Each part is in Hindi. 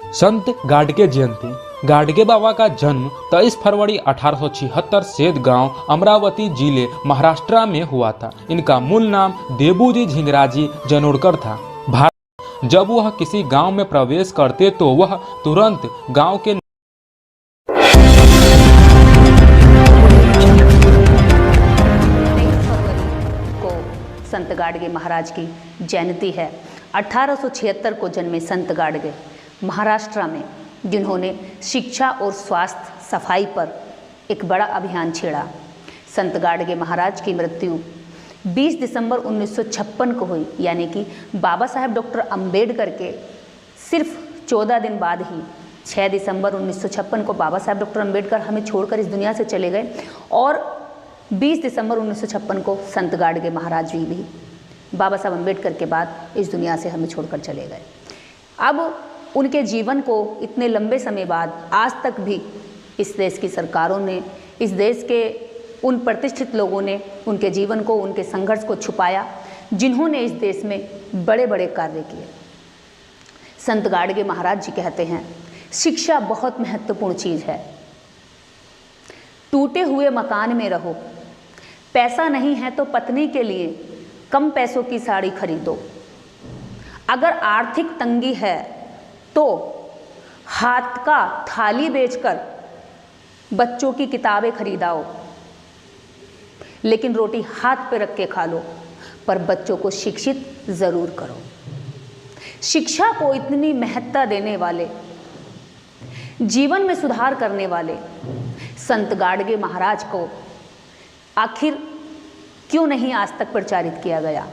संत गाडगे जयंती। गाडगे बाबा का जन्म 23 फरवरी 1876 सेद गांव अमरावती जिले महाराष्ट्र में हुआ था। इनका मूल नाम देबूजी झिंगराजी जनोड़कर था। जब वह किसी गांव में प्रवेश करते तो वह तुरंत गांव के संत गाडगे महाराज की जयंती है। 1876 को जन्मे संत गाडगे महाराष्ट्र में, जिन्होंने शिक्षा और स्वास्थ्य सफाई पर एक बड़ा अभियान छेड़ा। संत गाडगे महाराज की मृत्यु 20 दिसंबर 1956 को हुई, यानी कि बाबा साहेब डॉक्टर अंबेडकर के सिर्फ 14 दिन बाद ही 6 दिसंबर 1956 को बाबा साहेब डॉक्टर अंबेडकर हमें छोड़कर इस दुनिया से चले गए और 20 दिसंबर 1956 को संत गाडगे महाराज जी भी बाबा साहब अंबेडकर के बाद इस दुनिया से हमें छोड़कर चले गए। अब उनके जीवन को इतने लंबे समय बाद आज तक भी इस देश की सरकारों ने, इस देश के उन प्रतिष्ठित लोगों ने उनके जीवन को, उनके संघर्ष को छुपाया, जिन्होंने इस देश में बड़े बड़े कार्य किए। संत गाडगे महाराज जी कहते हैं, शिक्षा बहुत महत्वपूर्ण चीज़ है। टूटे हुए मकान में रहो, पैसा नहीं है तो पत्नी के लिए कम पैसों की साड़ी खरीदो। अगर आर्थिक तंगी है तो हाथ का थाली बेचकर बच्चों की किताबें खरीदाओ, लेकिन रोटी हाथ पे रख के खा लो, पर बच्चों को शिक्षित ज़रूर करो। शिक्षा को इतनी महत्ता देने वाले, जीवन में सुधार करने वाले संत गाडगे महाराज को आखिर क्यों नहीं आज तक प्रचारित किया गया?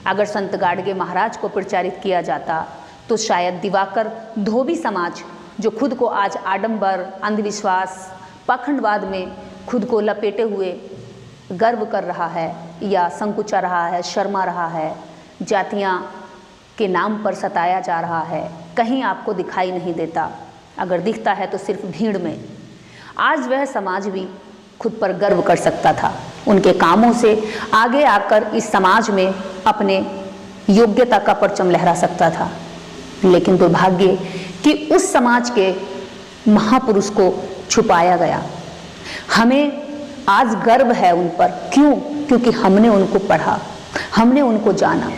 अगर संत गाडगे महाराज को प्रचारित किया जाता तो शायद दिवाकर धोबी समाज, जो खुद को आज आडंबर, अंधविश्वास, पाखंडवाद में खुद को लपेटे हुए गर्व कर रहा है या संकुचा रहा है, शर्मा रहा है, जातियां के नाम पर सताया जा रहा है, कहीं आपको दिखाई नहीं देता। अगर दिखता है तो सिर्फ भीड़ में। आज वह समाज भी खुद पर गर्व कर सकता था। उनके कामों से आगे आकर इस समाज में अपने योग्यता का परचम लहरा सकता था, लेकिन दुर्भाग्य कि उस समाज के महापुरुष को छुपाया गया। हमें आज गर्व है उन पर। क्यों? क्योंकि हमने उनको पढ़ा, हमने उनको जाना।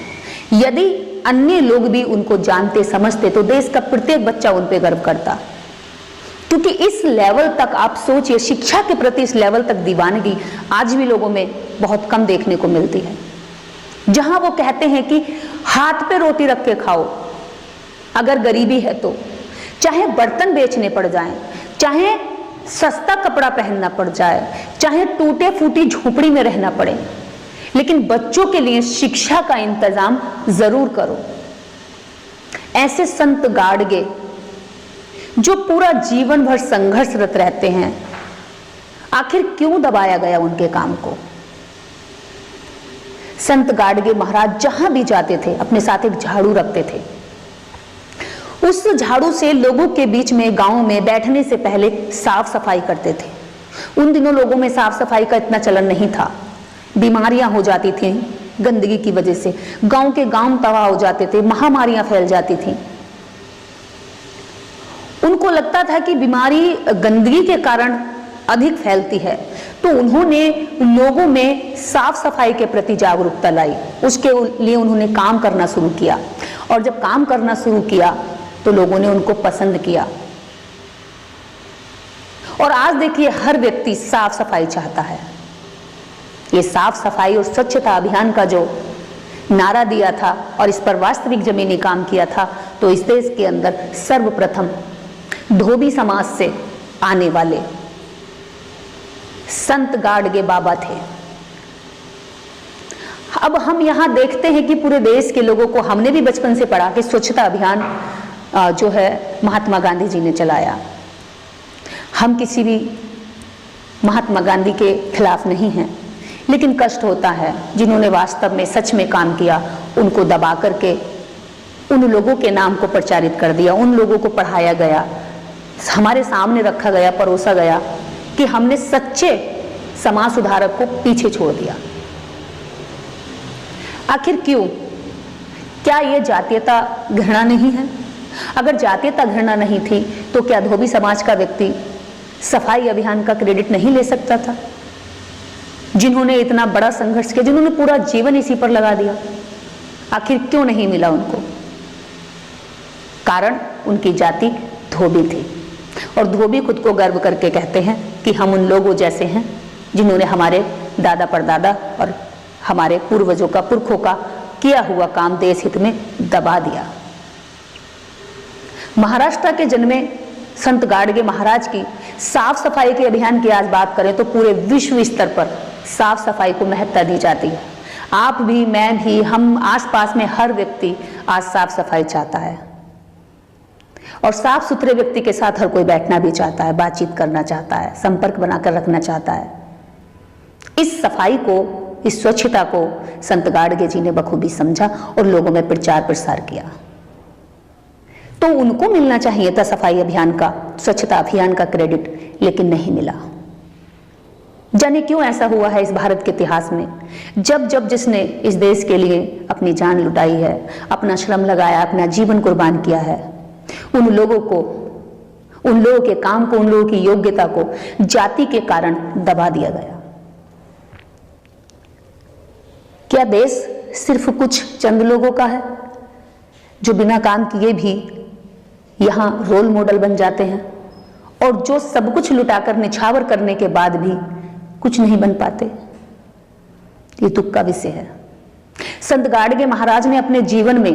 यदि अन्य लोग भी उनको जानते समझते तो देश का प्रत्येक बच्चा उन पर गर्व करता, क्योंकि इस लेवल तक आप सोचिए, शिक्षा के प्रति इस लेवल तक दीवानगी आज भी लोगों में बहुत कम देखने को मिलती है। जहां वो कहते हैं कि हाथ पे रोटी रख के खाओ, अगर गरीबी है तो, चाहे बर्तन बेचने पड़ जाएं, चाहे सस्ता कपड़ा पहनना पड़ जाए, चाहे टूटे फूटी झोपड़ी में रहना पड़े, लेकिन बच्चों के लिए शिक्षा का इंतजाम जरूर करो। ऐसे संत गाडगे जो पूरा जीवन भर संघर्षरत रहते हैं, आखिर क्यों दबाया गया उनके काम को? संत गाडगे महाराज जहां भी जाते थे अपने साथ एक झाड़ू रखते थे। उस झाड़ू से लोगों के बीच में, गांव में बैठने से पहले साफ सफाई करते थे। उन दिनों लोगों में साफ सफाई का इतना चलन नहीं था, बीमारियां हो जाती थीं गंदगी की वजह से, गांव के गांव तबाह हो जाते थे, महामारियां फैल जाती थीं। उनको लगता था कि बीमारी गंदगी के कारण अधिक फैलती है, तो उन्होंने लोगों में साफ सफाई के प्रति जागरूकता लाई। उसके लिए उन्होंने काम करना शुरू किया, और जब काम करना शुरू किया तो लोगों ने उनको पसंद किया। और आज देखिए, हर व्यक्ति साफ सफाई चाहता है। ये साफ सफाई और स्वच्छता अभियान का जो नारा दिया था और इस पर वास्तविक जमीनी काम किया था, तो इस देश के अंदर सर्वप्रथम धोबी समाज से आने वाले संत गाडगे बाबा थे। अब हम यहां देखते हैं कि पूरे देश के लोगों को, हमने भी बचपन से पढ़ा कि स्वच्छता अभियान जो है महात्मा गांधी जी ने चलाया। हम किसी भी महात्मा गांधी के खिलाफ नहीं हैं, लेकिन कष्ट होता है जिन्होंने वास्तव में सच में काम किया, उनको दबा करके उन लोगों के नाम को प्रचारित कर दिया, उन लोगों को पढ़ाया गया, हमारे सामने रखा गया, परोसा गया कि हमने सच्चे समाज सुधारक को पीछे छोड़ दिया। आखिर क्यों? क्या ये जातीयता घृणा नहीं है? अगर जातीयता घृणा नहीं थी तो क्या धोबी समाज का व्यक्ति सफाई अभियान का क्रेडिट नहीं ले सकता था? जिन्होंने इतना बड़ा संघर्ष किया, जिन्होंने पूरा जीवन इसी पर लगा दिया, आखिर क्यों नहीं मिला उनको? कारण उनकी जाति धोबी थी। और धोबी खुद को गर्व करके कहते हैं कि हम उन लोगों जैसे हैं जिन्होंने हमारे दादा परदादा और हमारे पूर्वजों का, पुरखों का किया हुआ काम देश हित में दबा दिया। महाराष्ट्र के जन्मे संत गाडगे महाराज की साफ सफाई के अभियान की आज बात करें तो पूरे विश्व स्तर पर साफ सफाई को महत्ता दी जाती है। आप भी, मैं भी, हम आसपास में हर व्यक्ति आज साफ सफाई चाहता है और साफ सुथरे व्यक्ति के साथ हर कोई बैठना भी चाहता है, बातचीत करना चाहता है, संपर्क बनाकर रखना चाहता है। इस सफाई को, इस स्वच्छता को संत गाडगे जी ने बखूबी समझा और लोगों में प्रचार प्रसार किया। तो उनको मिलना चाहिए था सफाई अभियान का, स्वच्छता अभियान का क्रेडिट, लेकिन नहीं मिला। जाने क्यों ऐसा हुआ है इस भारत के इतिहास में? जब जब जिसने इस देश के लिए अपनी जान लुटाई है, अपना श्रम लगाया, अपना जीवन कुर्बान किया है, उन लोगों को, उन लोगों के काम को, उन लोगों की योग्यता को जाति के कारण दबा दिया गया। क्या देश सिर्फ कुछ चंद लोगों का है जो बिना काम किए भी यहां रोल मॉडल बन जाते हैं और जो सब कुछ लुटाकर निछावर करने के बाद भी कुछ नहीं बन पाते? ये दुख का विषय है। संत गाडगे महाराज ने अपने जीवन में,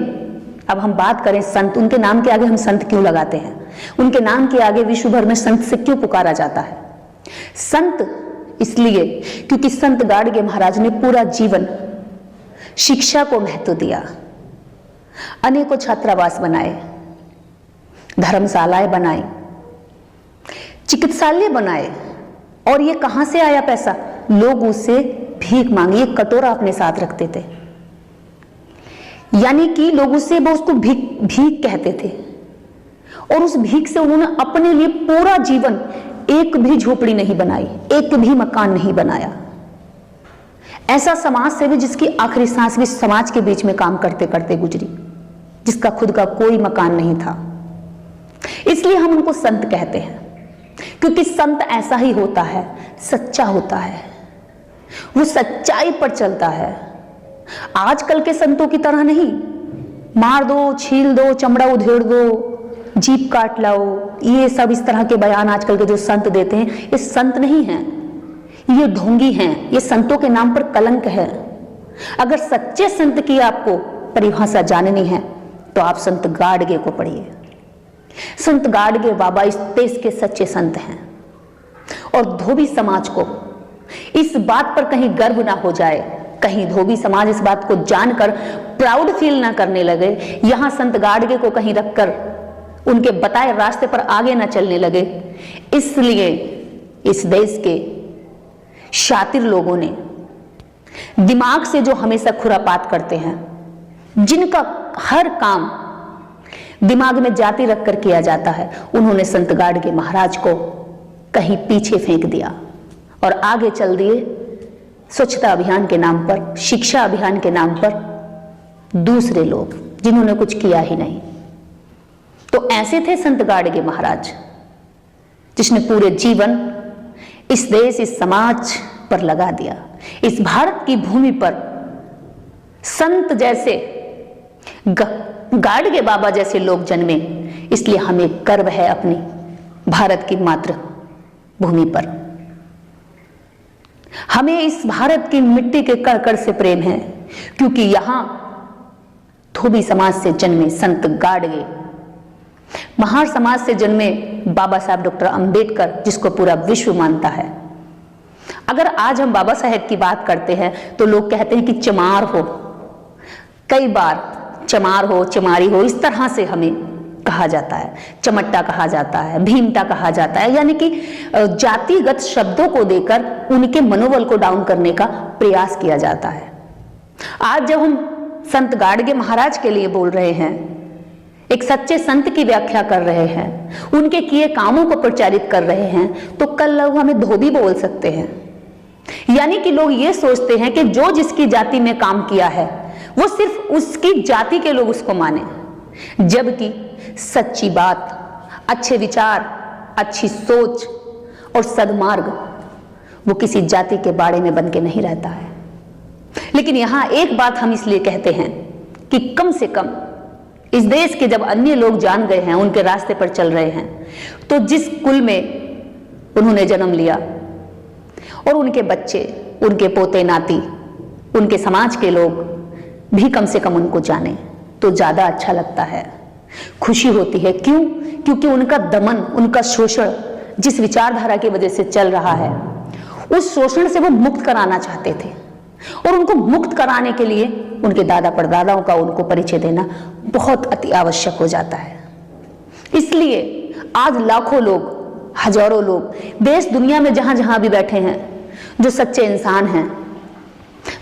अब हम बात करें संत, उनके नाम के आगे हम संत क्यों लगाते हैं? उनके नाम के आगे विश्व भर में संत से क्यों पुकारा जाता है? संत इसलिए क्योंकि संत गाडगे महाराज ने पूरा जीवन शिक्षा को महत्व दिया। अनेकों छात्रावास बनाए, धर्मशालाएं बनाई, चिकित्सालय बनाए। और ये कहां से आया पैसा? लोग उससे भीख मांगी, एक कटोरा अपने साथ रखते थे, यानी कि लोग उससे वो उसको भीख भीख कहते थे। और उस भीख से उन्होंने अपने लिए पूरा जीवन एक भी झोपड़ी नहीं बनाई, एक भी मकान नहीं बनाया। ऐसा समाज सेवी जिसकी आखिरी सांस भी समाज के बीच में काम करते करते गुजरी, जिसका खुद का कोई मकान नहीं था। इसलिए हम उनको संत कहते हैं, क्योंकि संत ऐसा ही होता है, सच्चा होता है, वो सच्चाई पर चलता है। आजकल के संतों की तरह नहीं, मार दो, छील दो, चमड़ा उधेड़ दो, जीभ काट लाओ, ये सब इस तरह के बयान आजकल के जो संत देते हैं, ये संत नहीं हैं, ये ढोंगी हैं, ये संतों के नाम पर कलंक है। अगर सच्चे संत की आपको परिभाषा जाननी है तो आप संत गाडगे को पढ़िए। संत गाडगे बाबा इस देश के सच्चे संत हैं। और धोबी समाज को इस बात पर कहीं गर्व ना हो जाए, कहीं धोबी समाज इस बात को जानकर प्राउड फील ना करने लगे, यहां संत गाडगे को कहीं रखकर उनके बताए रास्ते पर आगे ना चलने लगे, इसलिए इस देश के शातिर लोगों ने दिमाग से जो हमेशा खुरापात करते हैं, जिनका हर काम दिमाग में जाति रखकर किया जाता है, उन्होंने संत गाडगे महाराज को कहीं पीछे फेंक दिया और आगे चल दिए स्वच्छता अभियान के नाम पर, शिक्षा अभियान के नाम पर दूसरे लोग जिन्होंने कुछ किया ही नहीं। तो ऐसे थे संत गाडगे महाराज, जिसने पूरे जीवन इस देश, इस समाज पर लगा दिया। इस भारत की भूमि पर संत जैसे, गाडगे बाबा जैसे लोग जन्मे, इसलिए हमें गर्व है अपनी भारत की मातृभूमि पर। हमें इस भारत की मिट्टी के कण कण से प्रेम है, क्योंकि यहां धोबी समाज से जन्मे संत गाडगे, महार समाज से जन्मे बाबा साहब डॉक्टर अंबेडकर, जिसको पूरा विश्व मानता है। अगर आज हम बाबा साहेब की बात करते हैं तो लोग कहते हैं कि चमार हो, कई बार चमार हो, चमारी हो, इस तरह से हमें कहा जाता है, चमट्टा कहा जाता है, भीमटा कहा जाता है, यानी कि जातिगत शब्दों को देकर उनके मनोबल को डाउन करने का प्रयास किया जाता है। आज जब हम संत गाडगे महाराज के लिए बोल रहे हैं, एक सच्चे संत की व्याख्या कर रहे हैं, उनके किए कामों को प्रचारित कर रहे हैं, तो कल लोग हमें धोबी बोल सकते हैं। यानी कि लोग ये सोचते हैं कि जो जिसकी जाति में काम किया है वो सिर्फ उसकी जाति के लोग उसको माने, जबकि सच्ची बात, अच्छे विचार, अच्छी सोच और सद्मार्ग वो किसी जाति के बाड़े में बन के नहीं रहता है। लेकिन यहां एक बात हम इसलिए कहते हैं कि कम से कम इस देश के जब अन्य लोग जान गए हैं, उनके रास्ते पर चल रहे हैं, तो जिस कुल में उन्होंने जन्म लिया और उनके बच्चे, उनके पोते नाती, उनके समाज के लोग भी कम से कम उनको जाने तो ज्यादा अच्छा लगता है, खुशी होती है। क्यों? क्योंकि उनका दमन, उनका शोषण जिस विचारधारा की वजह से चल रहा है, उस शोषण से वो मुक्त कराना चाहते थे और उनको मुक्त कराने के लिए उनके दादा परदादाओं का उनको परिचय देना बहुत अति आवश्यक हो जाता है। इसलिए आज लाखों लोग, हजारों लोग देश दुनिया में जहां जहां भी बैठे हैं, जो सच्चे इंसान हैं,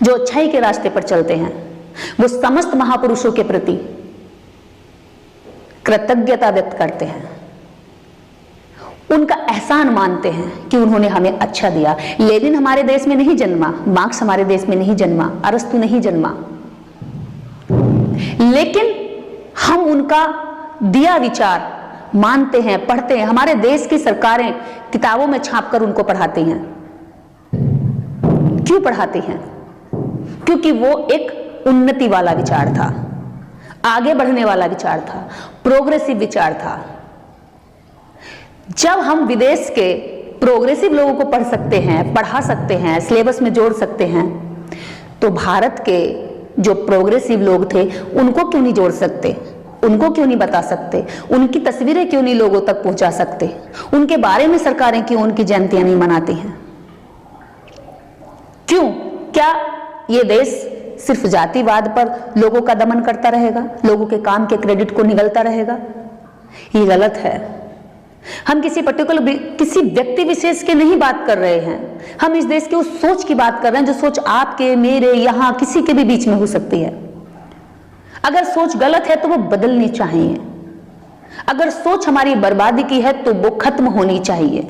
जो अच्छाई के रास्ते पर चलते हैं, वो समस्त महापुरुषों के प्रति कृतज्ञता व्यक्त करते हैं, उनका एहसान मानते हैं कि उन्होंने हमें अच्छा दिया। लेनिन हमारे देश में नहीं जन्मा, मार्क्स हमारे देश में नहीं जन्मा, अरस्तु नहीं जन्मा, लेकिन हम उनका दिया विचार मानते हैं, पढ़ते हैं। हमारे देश की सरकारें किताबों में छापकर उनको पढ़ाती हैं। क्यों पढ़ाती हैं? क्योंकि वो एक उन्नति वाला विचार था, आगे बढ़ने वाला विचार था, प्रोग्रेसिव विचार था। जब हम विदेश के प्रोग्रेसिव लोगों को पढ़ सकते हैं, पढ़ा सकते हैं, सिलेबस में जोड़ सकते हैं, तो भारत के जो प्रोग्रेसिव लोग थे उनको क्यों नहीं जोड़ सकते? उनको क्यों नहीं बता सकते? उनकी तस्वीरें क्यों नहीं लोगों तक पहुंचा सकते? उनके बारे में सरकारें क्यों उनकी जयंतियां नहीं मनाती हैं? क्यों? क्या ये देश सिर्फ जातिवाद पर लोगों का दमन करता रहेगा, लोगों के काम के क्रेडिट को निगलता रहेगा? ये गलत है। हम किसी पर्टिकुलर, किसी व्यक्ति विशेष के नहीं बात कर रहे हैं, हम इस देश की उस सोच की बात कर रहे हैं जो सोच आपके, मेरे, यहां किसी के भी बीच में हो सकती है। अगर सोच गलत है तो वो बदलनी चाहिए। अगर सोच हमारी बर्बादी की है तो वो खत्म होनी चाहिए।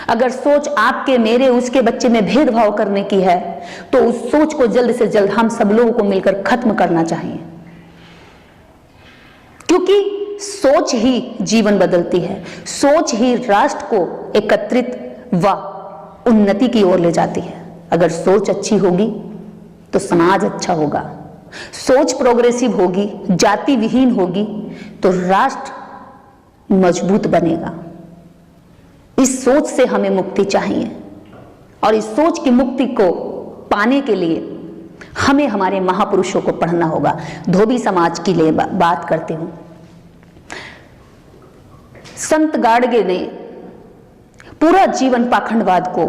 अगर सोच आपके, मेरे, उसके बच्चे में भेदभाव करने की है तो उस सोच को जल्द से जल्द हम सब लोगों को मिलकर खत्म करना चाहिए, क्योंकि सोच ही जीवन बदलती है। सोच ही राष्ट्र को एकत्रित व उन्नति की ओर ले जाती है। अगर सोच अच्छी होगी तो समाज अच्छा होगा, सोच प्रोग्रेसिव होगी, जाति विहीन होगी तो राष्ट्र मजबूत बनेगा। इस सोच से हमें मुक्ति चाहिए और इस सोच की मुक्ति को पाने के लिए हमें हमारे महापुरुषों को पढ़ना होगा। धोबी समाज की लिए बात करती हूं। संत गाडगे ने पूरा जीवन पाखंडवाद को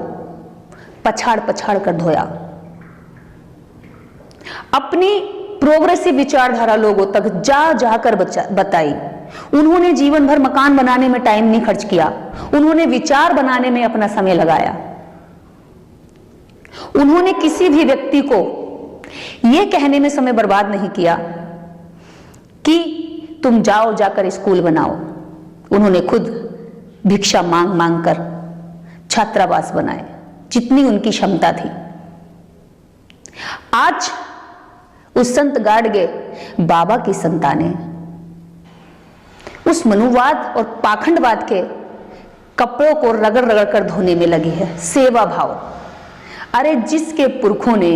पछाड़ पछाड़ कर धोया, अपनी प्रोग्रेसिव विचारधारा लोगों तक जा जाकर बताई। उन्होंने जीवन भर मकान बनाने में टाइम नहीं खर्च किया, उन्होंने विचार बनाने में अपना समय लगाया। उन्होंने किसी भी व्यक्ति को यह कहने में समय बर्बाद नहीं किया कि तुम जाओ, जाकर स्कूल बनाओ। उन्होंने खुद भिक्षा मांग मांग कर छात्रावास बनाए, जितनी उनकी क्षमता थी। आज उस संत गाडगे बाबा की संतानें उस मनुवाद और पाखंडवाद के कपड़ों को रगड़ रगड़ कर धोने में लगी है। सेवा भाव, अरे जिसके पुरखों ने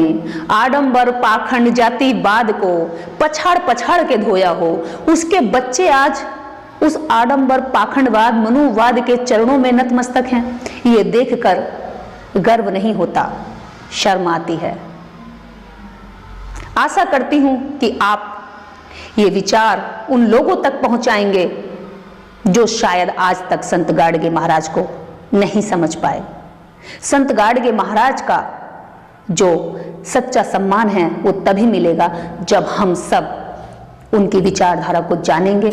आडंबर, पाखंड, जातिवाद को पछाड़ पछाड़ के धोया हो, उसके बच्चे आज उस आडंबर, पाखंडवाद, मनुवाद के चरणों में नतमस्तक हैं। ये देखकर गर्व नहीं होता, शर्म आती है। आशा करती हूं कि आप ये विचार उन लोगों तक पहुंचाएंगे जो शायद आज तक संत गाडगे महाराज को नहीं समझ पाए। संत गाडगे महाराज का जो सच्चा सम्मान है वो तभी मिलेगा जब हम सब उनकी विचारधारा को जानेंगे।